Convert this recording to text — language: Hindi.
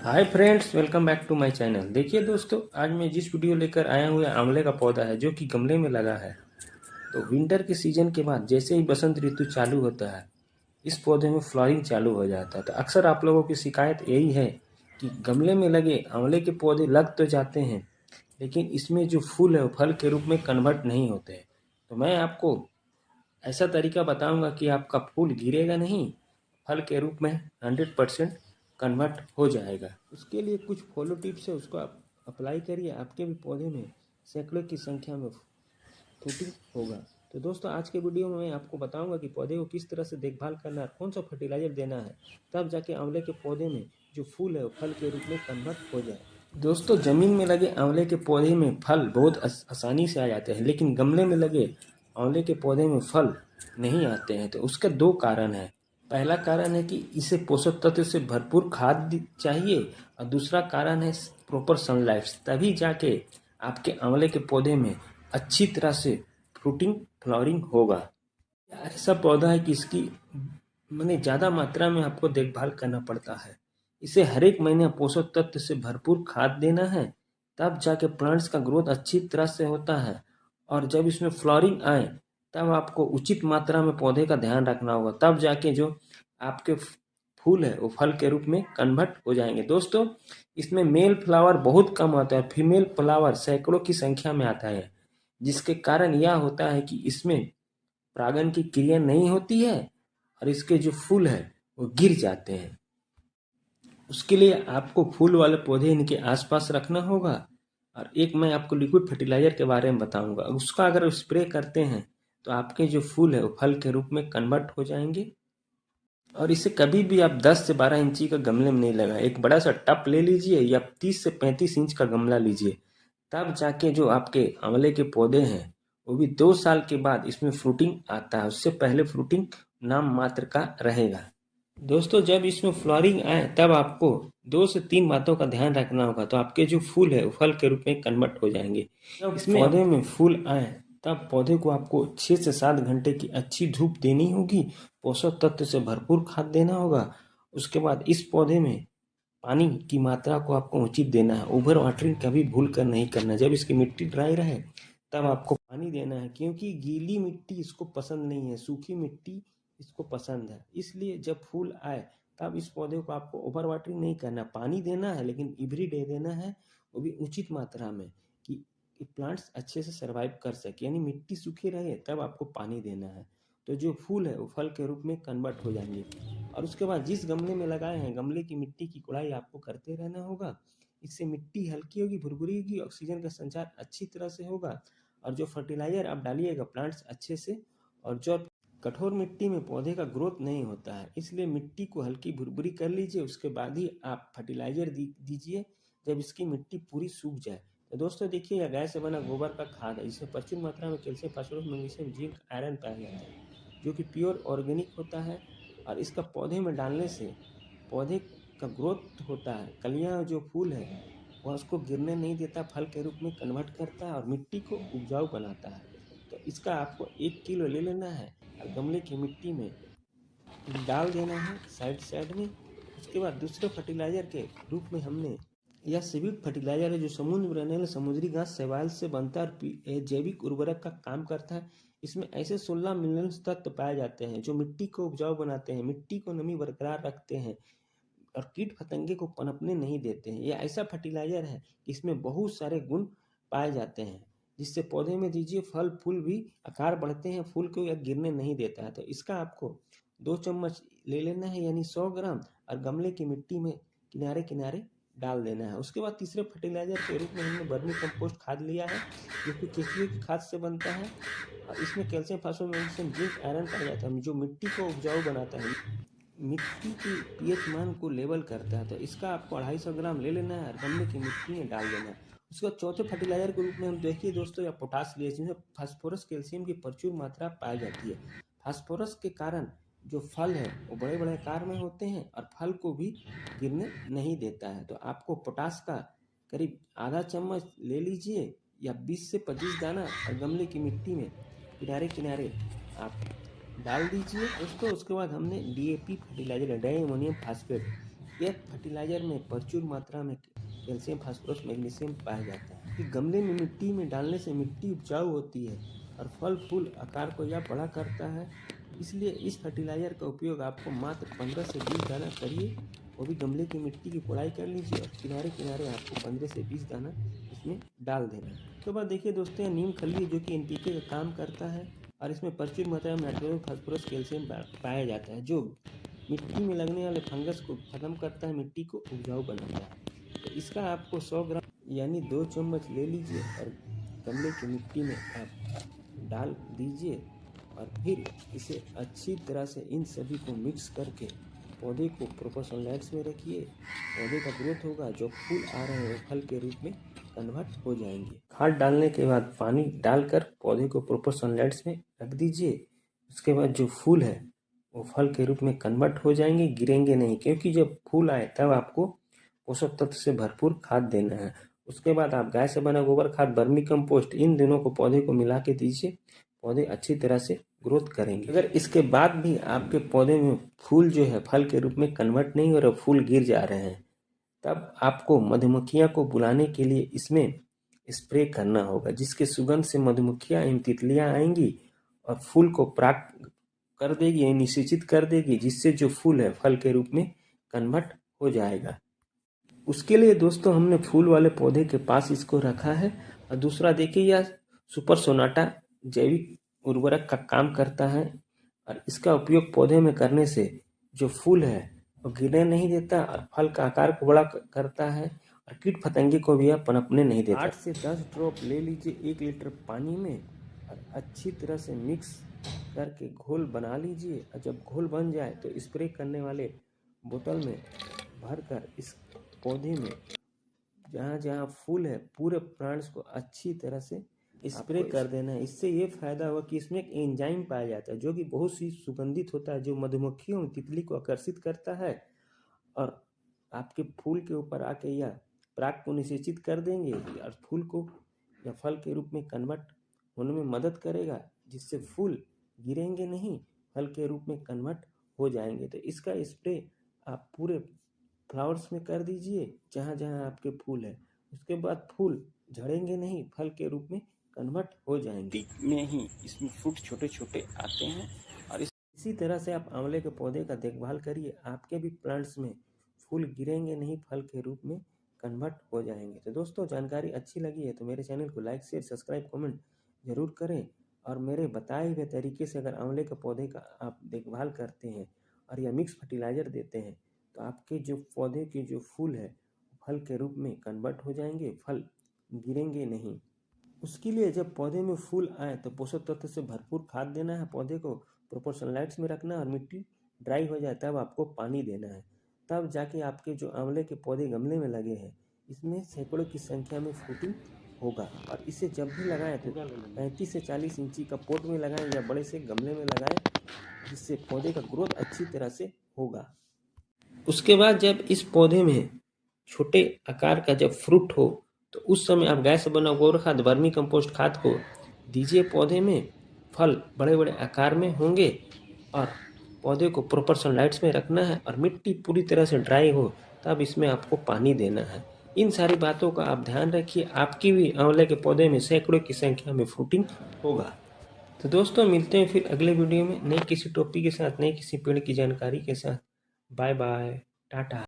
Hi friends, welcome back to my channel. देखिए दोस्तों, आज मैं जिस वीडियो लेकर आया हूँ यह आंवले का पौधा है जो कि गमले में लगा है। तो विंटर के सीजन के बाद जैसे ही बसंत ऋतु चालू होता है, इस पौधे में फ्लावरिंग चालू हो जाता है। तो अक्सर आप लोगों की शिकायत यही है कि गमले में लगे आंवले के पौधे लग तो जाते हैं, लेकिन इसमें जो फूल है वो फल के रूप में कन्वर्ट नहीं होते हैं। तो मैं आपको ऐसा तरीका बताऊंगा कि आपका फूल गिरेगा नहीं, फल के रूप में 100% कन्वर्ट हो जाएगा। उसके लिए कुछ फॉलो टिप्स है, उसको आप अप्लाई करिए, आपके भी पौधे में सैकड़ों की संख्या में फ्रूटिंग होगा। तो दोस्तों, आज के वीडियो में मैं आपको बताऊंगा कि पौधे को किस तरह से देखभाल करना है, कौन सा फर्टिलाइजर देना है, तब जाके आंवले के पौधे में जो फूल है वो फल के रूप में कन्वर्ट हो जाए। दोस्तों, जमीन में लगे आंवले के पौधे में फल बहुत आसानी से आ जाते हैं, लेकिन गमले में लगे आंवले के पौधे में फल नहीं आते हैं। तो उसके दो कारण हैं। पहला कारण है कि इसे पोषक तत्व से भरपूर खाद चाहिए, और दूसरा कारण है प्रॉपर सनलाइट, तभी जाके आपके आंवले के पौधे में अच्छी तरह से फ्रूटिंग फ्लावरिंग होगा। ऐसा पौधा है कि इसकी मैंने ज़्यादा मात्रा में आपको देखभाल करना पड़ता है। इसे हर एक महीने पोषक तत्व से भरपूर खाद देना है, तब जाके प्लांट्स का ग्रोथ अच्छी तरह से होता है। और जब इसमें फ्लावरिंग आए तब आपको उचित मात्रा में पौधे का ध्यान रखना होगा, तब जाके जो आपके फूल है वो फल के रूप में कन्वर्ट हो जाएंगे। दोस्तों, इसमें मेल फ्लावर बहुत कम आता है, फीमेल फ्लावर सैकड़ों की संख्या में आता है, जिसके कारण यह होता है कि इसमें परागण की क्रिया नहीं होती है और इसके जो फूल है वो गिर जाते हैं। उसके लिए आपको फूल वाले पौधे इनके आसपास रखना होगा। और एक मैं आपको लिक्विड फर्टिलाइजर के बारे में बताऊंगा, उसका अगर स्प्रे करते हैं तो आपके जो फूल है वो फल के रूप में कन्वर्ट हो जाएंगे। और इसे कभी भी आप 10 से 12 इंची का गमले में नहीं लगाएं, एक बड़ा सा टब ले लीजिए या 30 से 35 इंच का गमला लीजिए, तब जाके जो आपके आंवले के पौधे हैं वो भी 2 साल के बाद इसमें फ्रूटिंग आता है, उससे पहले फ्रूटिंग नाम मात्र का रहेगा। दोस्तों, जब इसमें फ्लावरिंग आए तब आपको 2 से 3 बातों का ध्यान रखना होगा, तो आपके जो फूल है वो फल के रूप में कन्वर्ट हो जाएंगे। जब इसमें पौधे में फूल आए तब पौधे को आपको 6 से 7 घंटे की अच्छी धूप देनी होगी, पोषक तत्व से भरपूर खाद देना होगा। उसके बाद इस पौधे में पानी की मात्रा को आपको उचित देना है, ओवर वाटरिंग कभी भूल कर नहीं करना। जब इसकी मिट्टी ड्राई रहे तब आपको पानी देना है, क्योंकि गीली मिट्टी इसको पसंद नहीं है, सूखी मिट्टी इसको पसंद है। इसलिए जब फूल आए तब इस पौधे को आपको ओवर वाटरिंग नहीं करना, पानी देना है, लेकिन एवरी डे देना है, वो भी उचित मात्रा में, कि प्लांट्स अच्छे से सर्वाइव कर सके। यानी मिट्टी सूखी रहे तब आपको पानी देना है, तो जो फूल है वो फल के रूप में कन्वर्ट हो जाएंगे। और उसके बाद जिस गमले में लगाए हैं, गमले की मिट्टी की गुड़ाई आपको करते रहना होगा। इससे मिट्टी हल्की होगी, भुरभुरी होगी, ऑक्सीजन का संचार अच्छी तरह से होगा। और जो फर्टिलाइजर आप डालिएगा प्लांट्स अच्छे से, और जो कठोर मिट्टी में पौधे का ग्रोथ नहीं होता है, इसलिए मिट्टी को हल्की भुरभुरी कर लीजिए, उसके बाद ही आप फर्टिलाइजर दीजिए जब इसकी मिट्टी पूरी सूख जाए। तो दोस्तों देखिए, यह गाय से बना गोबर का खाद है, इसमें प्रचुर मात्रा में calcium, phosphorus, magnesium, zinc, iron पाया जाता है, जो कि प्योर ऑर्गेनिक होता है। और इसका पौधे में डालने से पौधे का ग्रोथ होता है, कलियां जो फूल है वह उसको गिरने नहीं देता, फल के रूप में कन्वर्ट करता है और मिट्टी को उपजाऊ बनाता है। तो इसका आपको 1 किलो ले लेना है और गमले की मिट्टी में डाल देना है साइड साइड में। उसके बाद दूसरे फर्टिलाइजर के रूप में हमने यह सीविड फर्टिलाइजर है, जो समुद्र में रहने वाले समुद्री घास शैवाल से बनता है और जैविक उर्वरक का काम करता है। इसमें ऐसे 16 मिनरल्स तत्व पाए जाते हैं जो मिट्टी को उपजाऊ बनाते हैं, मिट्टी को नमी बरकरार रखते हैं और कीट पतंगे को पनपने नहीं देते हैं। यह ऐसा फर्टिलाइजर है कि इसमें बहुत सारे गुण पाए जाते हैं, जिससे पौधे में दीजिए फल फूल भी आकार बढ़ते हैं, फूल को यह गिरने नहीं देता है। तो इसका आपको 2 चम्मच ले लेना है, यानी 100 ग्राम, और गमले की मिट्टी में किनारे किनारे डाल देना है। उसके बाद तीसरे फर्टिलाइजर के रूप में हमने वर्मी कंपोस्ट खाद लिया है, जो कि केंचुए की खाद से बनता है, और इसमें calcium, phosphorus, magnesium, zinc, iron पाया जाता है, जो मिट्टी को उपजाऊ बनाता है, मिट्टी की पीएच मान को लेवल करता है। तो इसका आपको 250 ग्राम ले लेना है और गमले की मिट्टी में डाल देना है। उसके बाद चौथे फर्टिलाइजर के रूप में हम देखिए दोस्तों, या पोटास लिए, जिसमें फास्फोरस, कैल्शियम की प्रचुर मात्रा पाई जाती है। फास्फोरस के कारण जो फल है वो बड़े बड़े आकार में होते हैं और फल को भी गिरने नहीं देता है। तो आपको पोटास का करीब आधा चम्मच ले लीजिए, या 20 से 25 दाना, और गमले की मिट्टी में किनारे किनारे आप डाल दीजिए दोस्तों। उसके बाद हमने DAP fertiliser, diammonium phosphate, यह फर्टिलाइज़र में प्रचुर मात्रा में कैल्शियम, फास्फोरस, मैग्नीशियम पाया जाता है कि गमले में मिट्टी में डालने से मिट्टी उपजाऊ होती है और फल फूल आकार को यह बड़ा करता है। इसलिए इस फर्टिलाइज़र का उपयोग आपको मात्र 15 से 20 दाना करिए, वो भी गमले की मिट्टी की कोड़ाई कर लीजिए और किनारे किनारे आपको 15 से 20 दाना इसमें डाल देना है। उसके बाद देखिए दोस्तों, नीम खली जो कि एनपीके का काम करता है और इसमें प्रचुर मात्रा में नाइट्रोजन, फास्फोरस, कैल्शियम पाया जाता है जो मिट्टी में लगने वाले फंगस को ख़त्म करता है, मिट्टी को उपजाऊ बनाता है। तो इसका आपको 100 ग्राम यानी 2 चम्मच ले लीजिए और गमले की मिट्टी में आप डाल दीजिए और फिर इसे अच्छी तरह से इन सभी को मिक्स करके पौधे को प्रॉपर सनलाइट्स में रखिए। पौधे का ग्रोथ होगा, जो फूल आ रहे हैं वो फल के रूप में कन्वर्ट हो जाएंगे। खाद डालने के बाद पानी डालकर पौधे को प्रॉपर सनलाइट्स में रख दीजिए। उसके बाद जो फूल है वो फल के रूप में कन्वर्ट हो जाएंगे, गिरेंगे नहीं, क्योंकि जब फूल आए तब आपको पोषक तत्व से भरपूर खाद देना है। उसके बाद आप गाय से बना गोबर खाद, वर्मी कंपोस्ट, इन दिनों को पौधे को मिला के दीजिए। पौधे अच्छी तरह से ग्रोथ करेंगे। अगर इसके बाद भी आपके पौधे में फूल जो है फल के रूप में कन्वर्ट नहीं हो रहा, फूल गिर जा रहे हैं, तब आपको मधुमक्खियां को बुलाने के लिए इसमें स्प्रे करना होगा, जिसके सुगंध से मधुमक्खियां एवं तितलियां आएंगी और फूल को पराग कर देगी, निषेचित कर देगी, जिससे जो फूल है फल के रूप में कन्वर्ट हो जाएगा। उसके लिए दोस्तों हमने फूल वाले पौधे के पास इसको रखा है। और दूसरा देखिए, यह सुपर सोनाटा जैविक उर्वरक का काम करता है और इसका उपयोग पौधे में करने से जो फूल है वो गिरने नहीं देता और फल का आकार को बड़ा करता है और कीट फतंगे को भी यह पनपने नहीं देता। 8 से 10 ड्रॉप ले लीजिए 1 लीटर पानी में और अच्छी तरह से मिक्स करके घोल बना लीजिए। और जब घोल बन जाए तो स्प्रे करने वाले बोतल में भरकर इस पौधे में जहाँ जहाँ फूल है पूरे प्लांट्स को अच्छी तरह से स्प्रे कर देना है। इससे ये फायदा हुआ कि इसमें एक एंजाइम पाया जाता है जो कि बहुत सी सुगंधित होता है, जो मधुमक्खियों और तितली को आकर्षित करता है और आपके फूल के ऊपर आके यह पराग को निषेचित कर देंगे और फूल को या फल के रूप में कन्वर्ट होने में मदद करेगा, जिससे फूल गिरेंगे नहीं, फल के रूप में कन्वर्ट हो जाएंगे। तो इसका स्प्रे आप पूरे फ्लावर्स में कर दीजिए जहाँ जहाँ आपके फूल है। उसके बाद फूल झड़ेंगे नहीं, फल के रूप में कन्वर्ट हो जाएंगे। में ही इसमें फ्रूट छोटे छोटे आते हैं और इसी तरह से आप आंवले के पौधे का देखभाल करिए, आपके भी प्लांट्स में फूल गिरेंगे नहीं, फल के रूप में कन्वर्ट हो जाएंगे। तो दोस्तों, जानकारी अच्छी लगी है तो मेरे चैनल को लाइक, शेयर, सब्सक्राइब, कमेंट जरूर करें और मेरे बताए हुए तरीके से अगर आंवले के पौधे का आप देखभाल करते हैं और या मिक्स फर्टिलाइज़र देते हैं तो आपके जो पौधे के जो फूल है फल के रूप में कन्वर्ट हो जाएंगे, फल गिरेंगे नहीं। उसके लिए जब पौधे में फूल आए तो पोषक तत्व से भरपूर खाद देना है, पौधे को प्रॉपर सनलाइट्स में रखना है और मिट्टी ड्राई हो जाए तब आपको पानी देना है। तब जाके आपके जो आंवले के पौधे गमले में लगे हैं इसमें सैकड़ों की संख्या में फ्रूटिंग होगा। और इसे जब भी लगाएं तो 35 से 40 इंची का पॉट में लगाएं या बड़े से गमले में लगाएं, जिससे पौधे का ग्रोथ अच्छी तरह से होगा। उसके बाद जब इस पौधे में छोटे आकार का जब फ्रूट हो तो उस समय आप गाय से बना गोबर खाद, वर्मी कंपोस्ट खाद को दीजिए पौधे में। फल बड़े बड़े आकार में होंगे और पौधे को प्रॉपर सनलाइट्स में रखना है और मिट्टी पूरी तरह से ड्राई हो तब इसमें आपको पानी देना है। इन सारी बातों का आप ध्यान रखिए, आपकी भी आंवले के पौधे में सैकड़ों की संख्या में फ्रूटिंग होगा। तो दोस्तों, मिलते हैं फिर अगले वीडियो में नए किसी टॉपिक के साथ, नए किसी पेड़ की जानकारी के साथ। Bye bye, Tata.